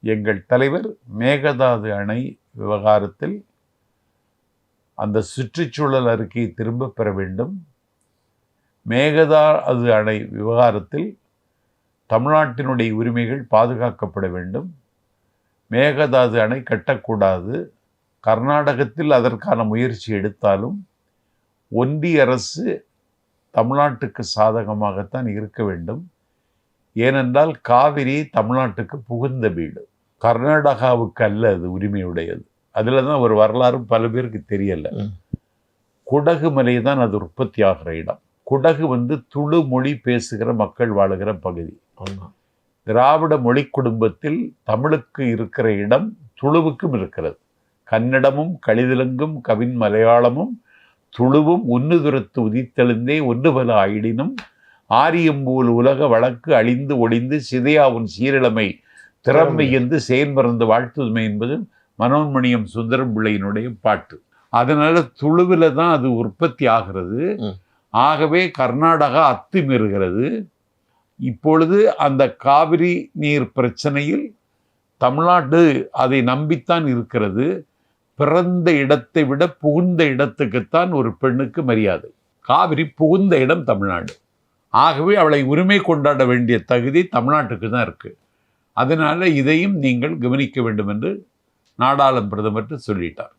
எங்கள் தலைவர் மேகதாது அணை விவகாரத்தில் அந்த சுற்றுச்சூழல் அறிக்கையை திரும்ப பெற வேண்டும். மேகதாது அணை விவகாரத்தில் தமிழ்நாட்டினுடைய உரிமைகள் பாதுகாக்கப்பட வேண்டும். மேகதாது அணை கட்டக்கூடாது. கர்நாடகத்தில் அதற்கான முயற்சி எடுத்தாலும் ஒன்றிய அரசு தமிழ்நாட்டுக்கு சாதகமாகத்தான் இருக்க வேண்டும். ஏனென்றால் காவிரி தமிழ்நாட்டுக்கு புகுந்த வீடு, கர்நாடகாவுக்கு அல்ல அது உரிமையுடையது. அதில் தான் ஒரு வரலாறு பல பேருக்கு தெரியல. குடகு மலை தான் அது உற்பத்தி ஆகிற இடம். குடகு துளு மொழி பேசுகிற மக்கள் வாழுகிற பகுதி. திராவிட மொழி குடும்பத்தில் தமிழுக்கு இருக்கிற இடம் துளுவுக்கும் இருக்கிறது. கன்னடமும் கலிதெலுங்கும் கவின் மலையாளமும் துளுவும் உன்னுதுரத்து உதித்தெழுந்தே ஒன்று பல ஆயிடினும் ஆரியம்போல் உலக வழக்கு அழிந்து ஒளிந்து சிதையாவும் சீரிழமை திறமையந்து செயல்மறந்து வாழ்த்துதுமை என்பது மனோன்மணியம் சுந்தரம் பிள்ளையினுடைய பாட்டு. அதனால துளுவில் தான் அது உற்பத்தி ஆகிறது. ஆகவே கர்நாடகா அத்துமீறுகிறது. இப்பொழுது அந்த காவிரி நீர் பிரச்சனையில் தமிழ்நாடு அதை நம்பித்தான் இருக்கிறது. பிறந்த இடத்தை விட புகுந்த இடத்துக்குத்தான் ஒரு பெண்ணுக்கு மரியாதை. காவிரி புகுந்த இடம் தமிழ்நாடு. ஆகவே அவளை உரிமை கொண்டாட வேண்டிய தகுதி தமிழ்நாட்டுக்கு தான் இருக்குது. அதனால இதையும் நீங்கள் கவனிக்க வேண்டும் என்று நாடாளும் பிரதமர் சொல்லிட்டார்.